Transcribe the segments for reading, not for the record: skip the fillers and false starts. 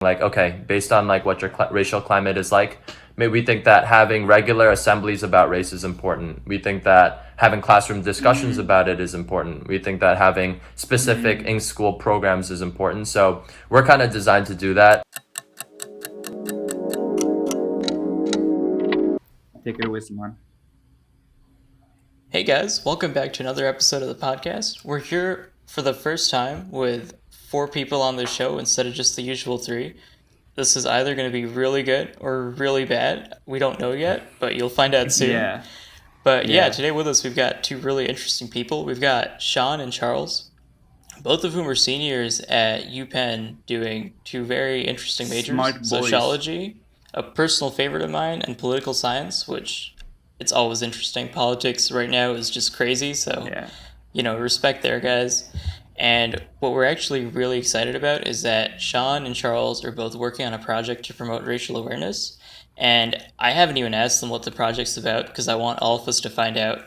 like, okay, based on like what your racial climate is like, maybe we think that having regular assemblies about race is important. We think that having classroom discussions about it is important. We think that having specific in-school programs is important. So we're kind of designed to do that. Take it away, Simon. Hey guys, welcome back to another episode of the podcast. We're here for the first time with 4 people on the show instead of just the usual 3. This is either going to be really good or really bad. We don't know yet, but you'll find out soon. Yeah. But yeah, today with us we've got 2 really interesting people. We've got Shawn and Charles, both of whom are seniors at UPenn doing 2 very interesting majors. Smart boys. Sociology, a personal favorite of mine, and political science, which it's always interesting. Politics right now is just crazy, so respect there, guys. And what we're actually really excited about is that Shawn and Charles are both working on a project to promote racial awareness. And I haven't even asked them what the project's about because I want all of us to find out,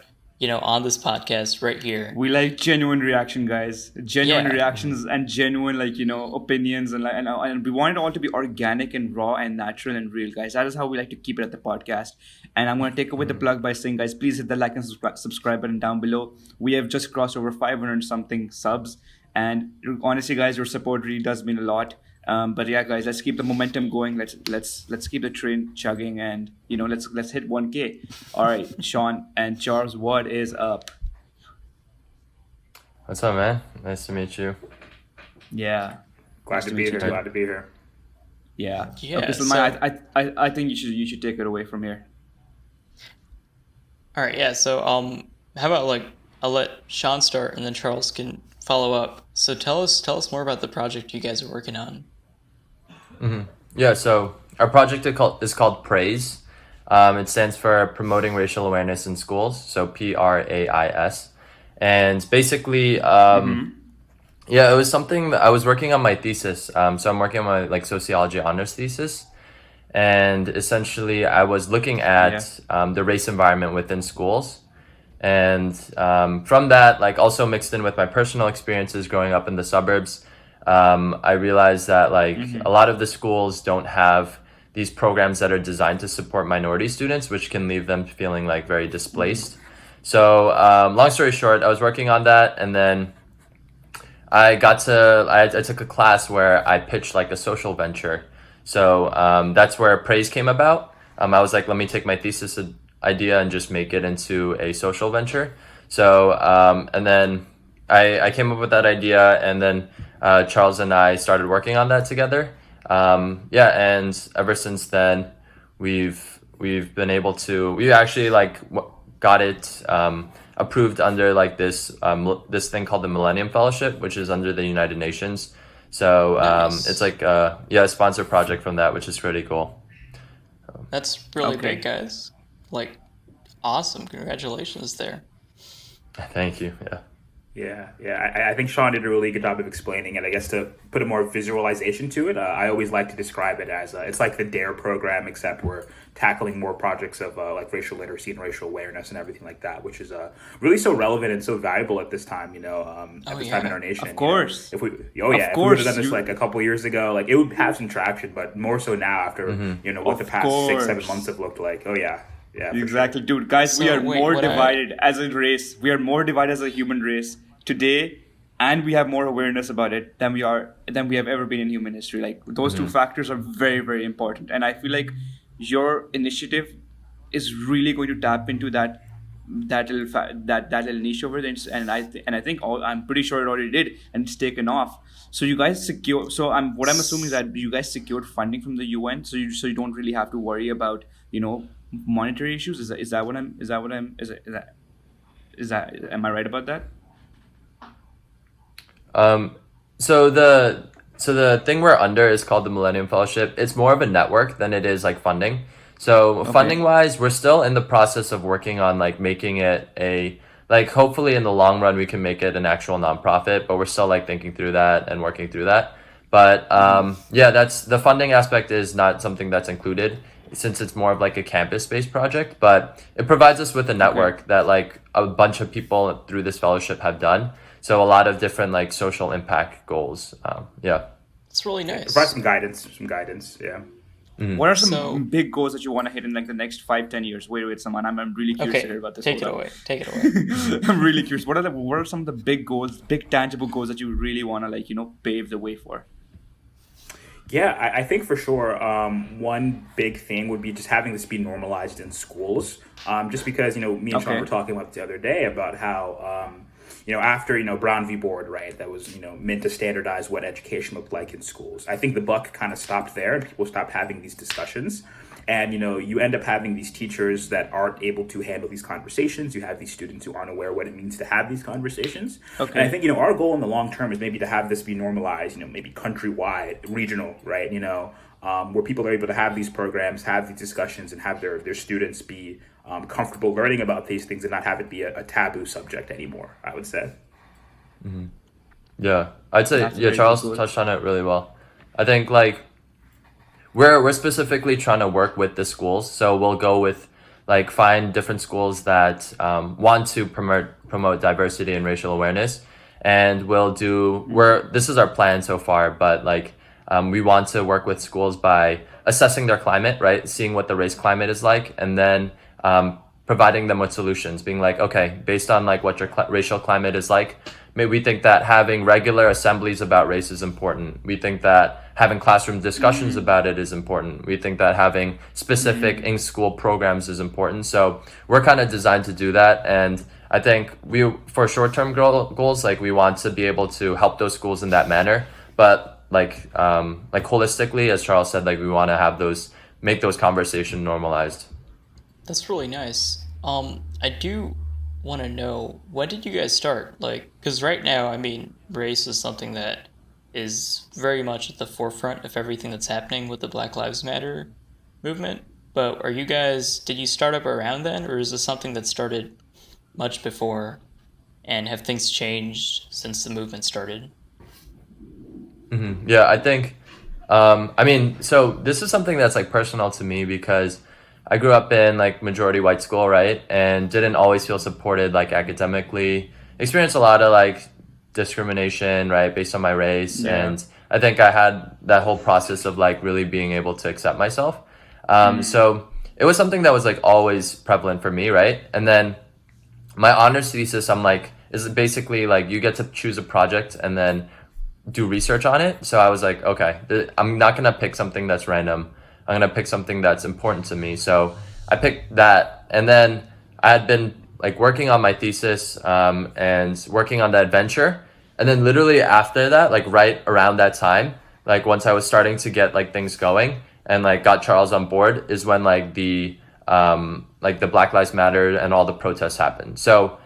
on this podcast right here. We like genuine reaction, guys. Genuine reactions and genuine, opinions, and we want it all to be organic and raw and natural and real, guys. That is how we like to keep it at the podcast. And I'm going to take away the plug by saying, guys, please hit the like and subscribe button down below. We have just crossed over 500 something subs, and honestly, guys, your support really does mean a lot. But yeah, guys, let's keep the momentum going. Let's keep the train chugging, and let's hit 1K. All right, Shawn and Charles, what is up? What's up, man? Nice to meet you. Yeah, Glad to be here. Glad to be here. yeah. Yeah, Okay, so I think you should take it away from here. All right, yeah. So how about I'll let Shawn start and then Charles can follow up. So tell us more about the project you guys are working on. Yeah, so our project is called PRAIS. It stands for Promoting Racial Awareness in Schools, so PRAIS. And basically, it was something that I was working on my thesis. So I'm working on my sociology honors thesis. And essentially, I was looking at the race environment within schools. And from that, also mixed in with my personal experiences growing up in the suburbs, I realized that a lot of the schools don't have these programs that are designed to support minority students, which can leave them feeling very displaced. So long story short, I was working on that, and then I took a class where I pitched a social venture. So that's where Praise came about. I was like, let me take my thesis idea and just make it into a social venture. So and then I came up with that idea, and then Charles and I started working on that together. And ever since then, we've been able to. We actually got it approved under this thing called the Millennium Fellowship, which is under the United Nations. So Nice. it's a sponsored project from that, which is pretty cool. That's really Okay. big, guys. Awesome. Congratulations there. Thank you. Yeah. Yeah. I think Shawn did a really good job of explaining it. I guess to put a more visualization to it, I always like to describe it as it's like the DARE program, except we're tackling more projects of racial literacy and racial awareness and everything like that, which is really so relevant and so valuable at this time. At this time in our nation. Of course. If we would have done this a couple of years ago, it would have some traction, but more so now after what the past 6-7 months have looked like. Oh yeah. Yeah, Exactly, dude. Guys, we So, are wait, more what I- divided as a race. We are more divided as a human race today, and we have more awareness about it than we have ever been in human history. Those 2 factors are very, very important, and I feel like your initiative is really going to tap into that little niche over there, and I think I'm pretty sure it already did, and it's taken off. So you guys secure. So what I'm assuming is that you guys secured funding from the UN, so you don't really have to worry about monetary issues. Is that am I right about that? So the thing we're under is called the Millennium Fellowship. It's more of a network than it is funding. So funding wise, we're still in the process of working on making it hopefully in the long run we can make it an actual nonprofit, but we're still thinking through that and working through that. But that's the funding aspect is not something that's included since it's more of a campus-based project, but it provides us with a network that a bunch of people through this fellowship have done. So a lot of different social impact goals. It's really nice. Provide some guidance. Yeah. What are some big goals that you want to hit in like the next 5-10 years? Wait, someone. I'm really curious to hear about this. Take it away. I'm really curious. What are some of the big goals, big tangible goals that you really want to like, pave the way for? Yeah, I think for sure one big thing would be just having this be normalized in schools. Just because, me and Shawn were talking about the other day about how, after, Brown v. Board, right, that was, meant to standardize what education looked like in schools. I think the buck kind of stopped there and people stopped having these discussions. And, you end up having these teachers that aren't able to handle these conversations. You have these students who aren't aware what it means to have these conversations. Okay. And I think, our goal in the long term is maybe to have this be normalized, maybe countrywide, regional, right? Where people are able to have these programs, have these discussions, and have their students be comfortable learning about these things and not have it be a taboo subject anymore, I would say. Mm-hmm. Yeah, I'd say, Charles touched on it really well. I think, we're specifically trying to work with the schools, so we'll go with find different schools that want to promote diversity and racial awareness, and this is our plan so far, but we want to work with schools by assessing their climate, right, seeing what the race climate is like, and then providing them with solutions, being okay, based on what your racial climate is like, maybe we think that having regular assemblies about race is important. We think that having classroom discussions about it is important. We think that having specific in-school programs is important. So we're kind of designed to do that. And I think for short-term goals, we want to be able to help those schools in that manner. But holistically, as Charles said, we want to make those conversations normalized. That's really nice. I do want to know, when did you guys start? Because right now, race is something that is very much at the forefront of everything that's happening with the Black Lives Matter movement. But did you start up around then, or is this something that started much before? And have things changed since the movement started? Mm-hmm. Yeah, I think, so this is something that's personal to me because I grew up in majority white school, right? And didn't always feel supported academically. Experienced a lot of discrimination, right, based on my race. Yeah. And I think I had that whole process of really being able to accept myself. So it was something that was always prevalent for me, right? And then my honors thesis, is basically you get to choose a project and then do research on it. So I was okay, I'm not gonna pick something that's random. I'm gonna pick something that's important to me. So I picked that, and then I had been working on my thesis and working on that venture, and then literally after that, right around that time, once I was starting to get things going and got Charles on board, is when the Black Lives Matter and all the protests happened. So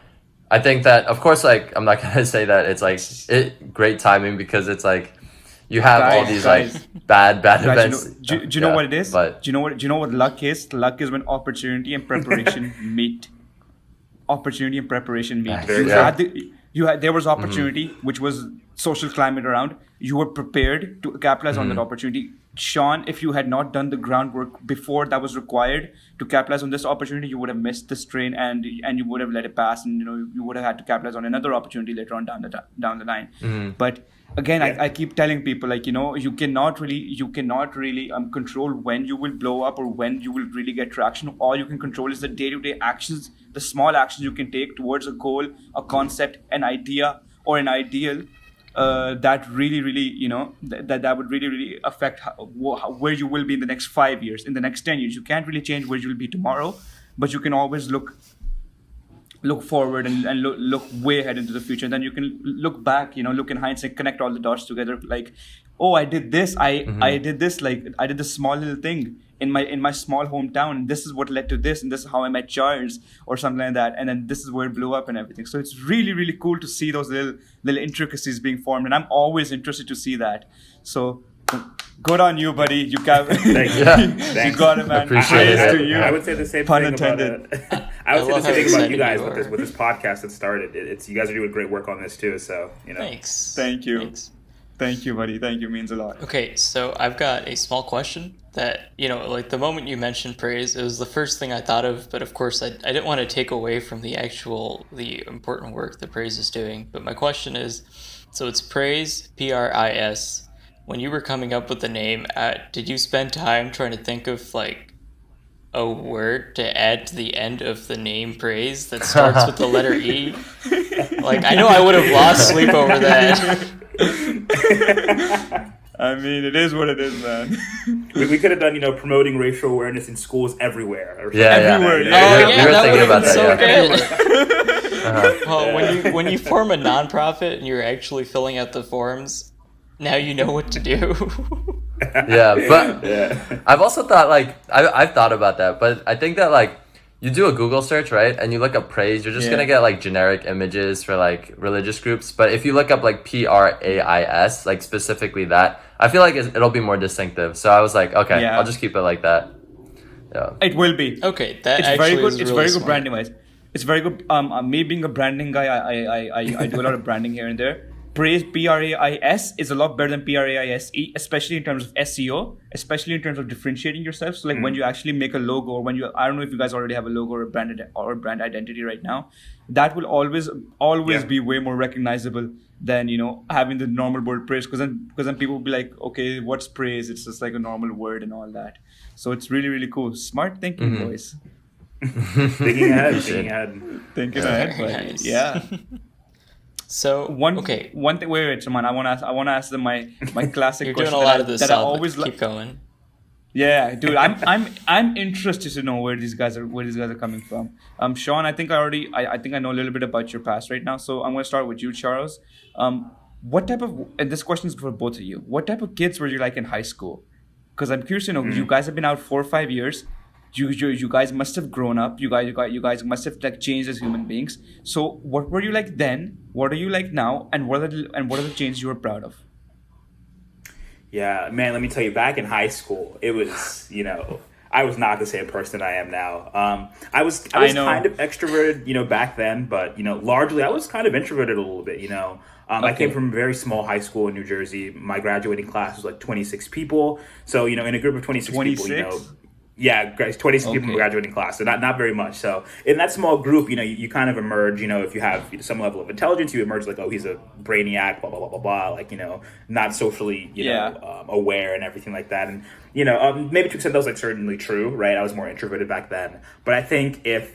I think that, of course, I'm not gonna say that it's great timing, because it's you have all these bad events. Do you know what it is? But do you know what luck is? Luck is when opportunity and preparation meet. Opportunity and preparation meet. There was opportunity, which was social climate around. You were prepared to capitalize on that opportunity. Shawn, if you had not done the groundwork before that was required to capitalize on this opportunity, you would have missed this train, and you would have let it pass, and you would have had to capitalize on another opportunity later on down the line. But again, I keep telling people you cannot really control when you will blow up or when you will really get traction. All you can control is the day-to-day actions, the small actions you can take towards a goal, a concept, an idea, or an ideal. That really, that would really affect where you will be in the next 5 years, in the next 10 years. You can't really change where you will be tomorrow, but you can always look forward and look way ahead into the future. And then you can look back, look in hindsight, connect all the dots together. I did this. I did this. I did this small little thing in my small hometown, and this is what led to this, and this is how I met Charles, or something like that. And then this is where it blew up and everything. So it's really, really cool to see those little intricacies being formed, and I'm always interested to see that. So good on you, buddy. You got you got it, man. Appreciate it. To you. I would say the same thing about I would say the same thing about you guys with this podcast that started. It's you guys are doing great work on this too. So Thanks. Thank you. Thanks. Thank you, buddy. Thank you. Means a lot. Okay, so I've got a small question that, the moment you mentioned praise, it was the first thing I thought of, but of course I didn't want to take away from the important work that praise is doing. But my question is, so it's praise, PRIS, when you were coming up with the name, did you spend time trying to think of like a word to add to the end of the name Praise that starts with the letter E? Like, I know I would have lost sleep over that. I mean, it is what it is, man. We could have done, promoting racial awareness in schools everywhere. Or everywhere. We were thinking about that. So good. Well, when you form a nonprofit and you're actually filling out the forms, now you know what to do. But I've also thought I've thought about that, but I think that you do a Google search, right, and you look up praise, you're just gonna get generic images for religious groups. But if you look up PRAIS, specifically that, I feel like it'll be more distinctive. So I was like, okay, I'll just keep it like that. Yeah, it will be. Okay, that it's actually very good. Is it's really very smart. good branding wise. It's very good. Me being a branding guy, I do a lot of branding here and there. Praise, PRAIS, is a lot better than PRAISE, especially in terms of SEO, especially in terms of differentiating yourself. So when you actually make a logo, or when I don't know if you guys already have a logo or a brand identity right now, that will always be way more recognizable than having the normal word praise, because then people will be like, okay, what's praise? It's just like a normal word and all that. So it's really, really cool. Smart thinking, boys. Thinking ahead. Thinking ahead, Nice. Yeah. So one thing. Wait, Saman. I want to ask them my classic You're question. doing a lot of this. That I always keep going. Yeah, dude. I'm interested to know where these guys are coming from. Shawn, I think I know a little bit about your past right now. So I'm going to start with you, Charles. What type of, and this question is for both of you. What type of kids were you like in high school? Because I'm curious to know. You guys have been out 4 or 5 years. You guys must have grown up. You guys must have changed as human beings. So what were you like then? What are you like now? And what are the changes you were proud of? Yeah, man, let me tell you, back in high school, it was, I was not the same person I am now. I was kind of extroverted, back then, but, largely I was kind of introverted a little bit, I came from a very small high school in New Jersey. My graduating class was 26 people. So, in a group of 26 people, yeah, 26 people in the graduating class, so not very much. So in that small group, you kind of emerge, if you have some level of intelligence, you emerge like, oh, he's a brainiac, blah, blah, blah, blah, blah, not socially, aware and everything like that. And, maybe to extent that was certainly true, right? I was more introverted back then. But I think if,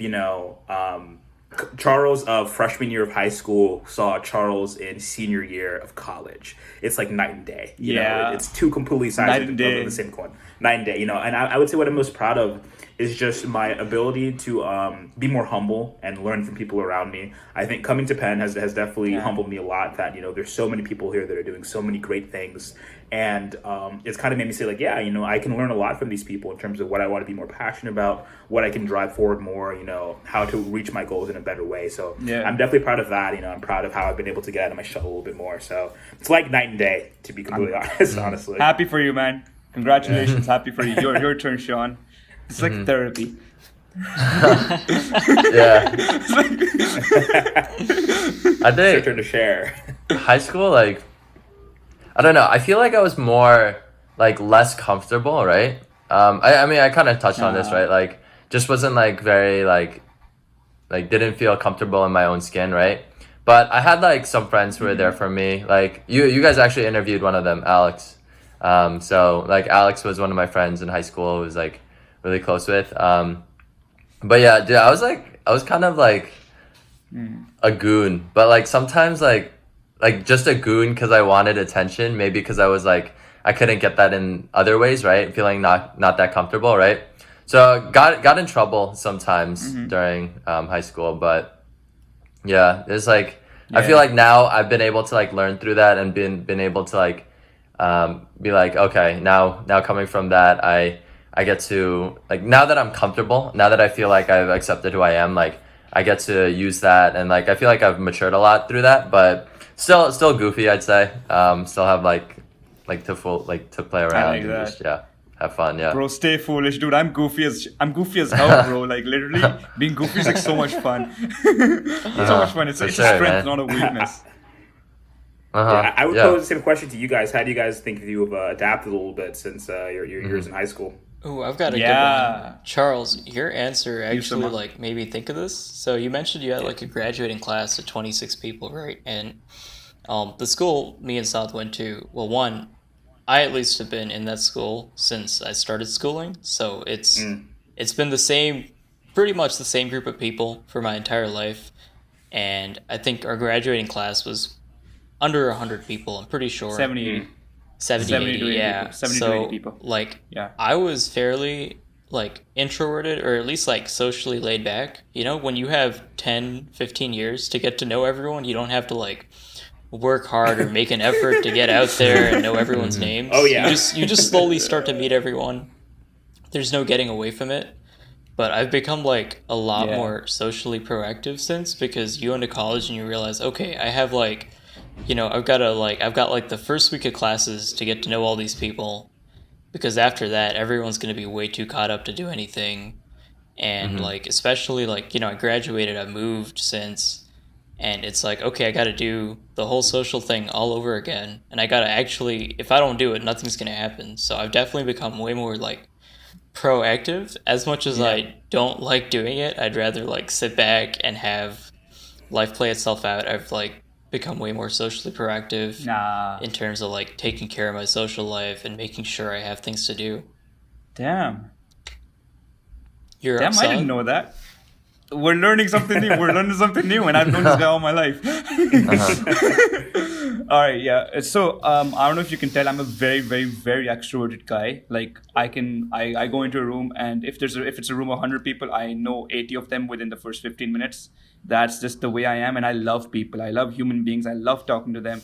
Charles of freshman year of high school saw Charles in senior year of college, it's like night and day. You know, it's two completely sides of the same coin. Night and day, and I would say what I'm most proud of is just my ability to be more humble and learn from people around me. I think coming to Penn has definitely humbled me a lot, that, there's so many people here that are doing so many great things. And it's kind of made me say, I can learn a lot from these people in terms of what I want to be more passionate about, what I can drive forward more, how to reach my goals in a better way. So I'm definitely proud of that. I'm proud of how I've been able to get out of my shell a little bit more. So it's like night and day, to be completely honest, honestly. Happy for you, man. Congratulations. Happy for you. Your turn, Shawn. It's like therapy. Yeah. I think it's your turn to share. High school, I don't know. I feel like I was more less comfortable, right? I mean, I kind of touched on this, right? Just wasn't very didn't feel comfortable in my own skin, right? But I had some friends who were there for me. You guys actually interviewed one of them, Alex. So Alex was one of my friends in high school. Who was really close with. But yeah, dude, I was kind of a goon, but sometimes just a goon because I wanted attention, maybe because I was I couldn't get that in other ways, right? Feeling not that comfortable, right? So got in trouble sometimes during high school, but yeah, there's I feel like now I've been able to learn through that and been able to be okay, now coming from that, I get to now that I'm comfortable, now that I feel like I've accepted who I am, I get to use that, and I feel like I've matured a lot through that, but still goofy, I'd say. Still have to play around and just have fun. Yeah, bro, stay foolish, dude. I'm goofy as hell, bro. Literally being goofy is so much fun. So much fun. It's a strength, not a weakness. Yeah, I would pose the same question to you guys. How do you guys think you have adapted a little bit since your years in high school? Oh, I've got a good one. Charles, your answer actually made me think of this. So you mentioned you had a graduating class of 26 people, right? And the school me and South went to, well, one, I at least have been in that school since I started schooling, so it's been the same, pretty much the same group of people for my entire life, and I think our graduating class was under 100 people. I'm pretty sure 70, 80. 70, 80, yeah. People. 70 so, to 80 people. Like, yeah. I was fairly, like, introverted, or at least, like, socially laid back. You know, when you have 10, 15 years to get to know everyone, you don't have to, like, work hard or make an effort to get out there and know everyone's names. Oh, yeah. You just slowly start to meet everyone. There's no getting away from it. But I've become, like, a lot more socially proactive since, because you go into college and you realize, okay, I have, like, you know, I've got the first week of classes to get to know all these people, because after that, everyone's going to be way too caught up to do anything. And, like, especially, like, you know, I graduated, I moved since, and it's like, okay, I got to do the whole social thing all over again. And I got to actually, if I don't do it, nothing's going to happen. So I've definitely become way more, like, proactive. As much as I don't like doing it, I'd rather, like, sit back and have life play itself out. I've, like, become way more socially proactive in terms of, like, taking care of my social life and making sure I have things to do. Damn. You're I didn't know that. We're learning something new. And I've known this guy all my life. All right, yeah. So I don't know if you can tell, I'm a very, very, very extroverted guy. Like, I go into a room, and if it's a room of 100 people, I know 80 of them within the first 15 minutes. That's just the way I am, and I love people. I love human beings. I love talking to them.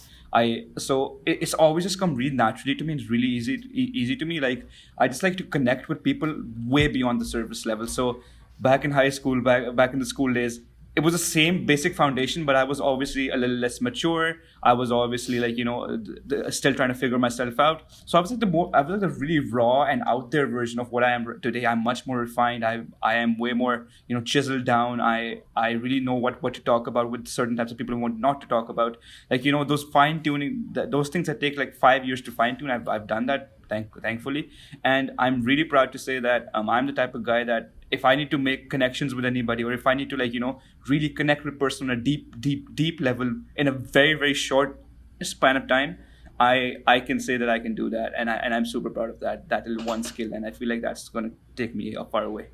So it's always just come really naturally to me. It's really easy to me. Like, I just like to connect with people way beyond the surface level. So back in high school, back in the school days, it was the same basic foundation, but I was obviously a little less mature. I was obviously, like, you know, still trying to figure myself out. So I was like the really raw and out there version of what I am today. I'm much more refined. I am way more, you know, chiseled down. I really know what to talk about with certain types of people who want not to talk about. Like, you know, those fine tuning, those things that take like 5 years to fine tune. I've done that, thankfully, and I'm really proud to say that I'm the type of guy that, if I need to make connections with anybody, or if I need to, like, you know, really connect with a person on a deep level in a very, very short span of time, I can say that I can do that, and I'm super proud of that little one skill, and I feel like that's going to take me far away.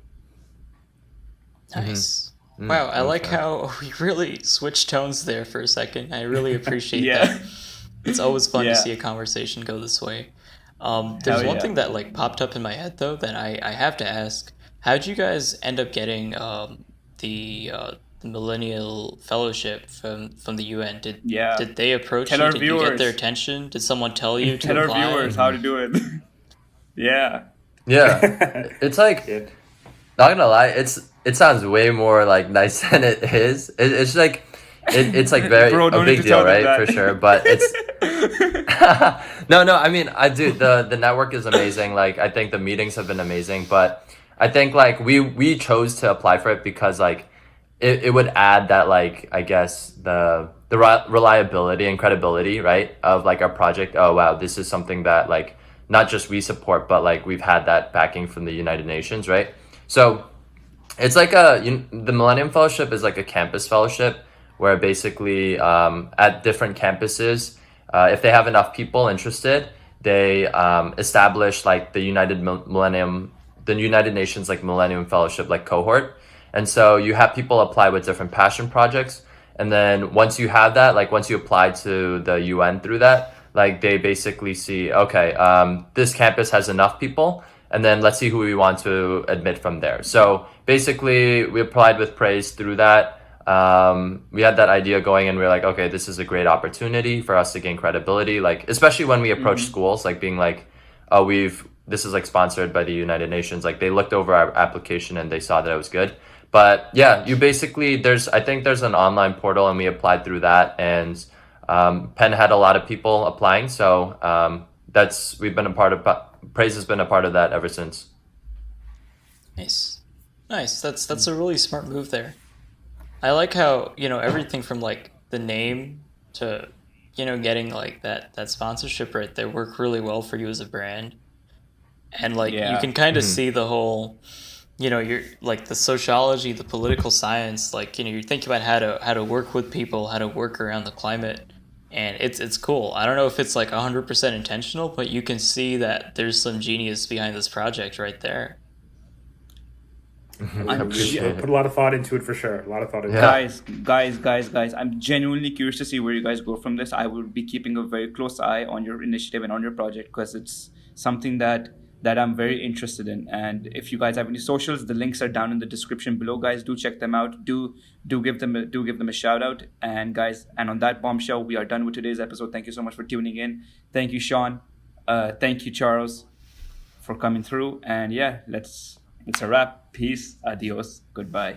Nice. Wow, I like how we really switched tones there for a second. I really appreciate that. It's always fun to see a conversation go this way. There's one thing that, like, popped up in my head, though, that I have to ask. How'd you guys end up getting the Millennial Fellowship from the UN? Did they approach you? Did you get their attention? Did someone tell you to apply? Tell our viewers how to do it. Yeah. It's like, not gonna lie, it sounds way more, like, nice than it is. It's like, it's like very a big deal, right? For sure. But it's no. I mean, the network is amazing. Like, I think the meetings have been amazing, but I think, like, we chose to apply for it because, like, it would add that, like, I guess the reliability and credibility, right, of, like, our project. Oh wow, this is something that, like, not just we support, but, like, we've had that backing from the United Nations, right? So it's like the Millennium Fellowship is like a campus fellowship where basically at different campuses, if they have enough people interested, they establish, like, the United Nations, like, Millennium Fellowship, like, cohort. And so you have people apply with different passion projects. And then once you have that, like, once you apply to the UN through that, like, they basically see, okay, this campus has enough people, and then let's see who we want to admit from there. So basically we applied with PRAIS through that. We had that idea going, and we were like, okay, this is a great opportunity for us to gain credibility, like, especially when we approach schools, like, being like, oh, this is, like, sponsored by the United Nations. Like, they looked over our application and they saw that it was good. But yeah, you basically, I think there's an online portal, and we applied through that, and Penn had a lot of people applying. So we've been a part of, PRAIS has been a part of that ever since. Nice. That's a really smart move there. I like how, you know, everything from, like, the name to, you know, getting, like, that sponsorship right there work really well for you as a brand. And, like, you can kind of see the whole, you know, you're, like, the sociology, the political science, like, you know, you're thinking about how to work with people, how to work around the climate. and it's cool. I don't know if it's like 100% intentional, but you can see that there's some genius behind this project right there. I put a lot of thought into it for sure. A lot of thought into it. Guys, I'm genuinely curious to see where you guys go from this. I will be keeping a very close eye on your initiative and on your project, because it's something that I'm very interested in. And if you guys have any socials, the links are down in the description below, guys. Do check them out. Do give them a shout out. And guys, and on that bombshell, we are done with today's episode. Thank you so much for tuning in. Thank you, Shawn. Thank you, Charles, for coming through. And yeah, it's a wrap. Peace. Adios. Goodbye.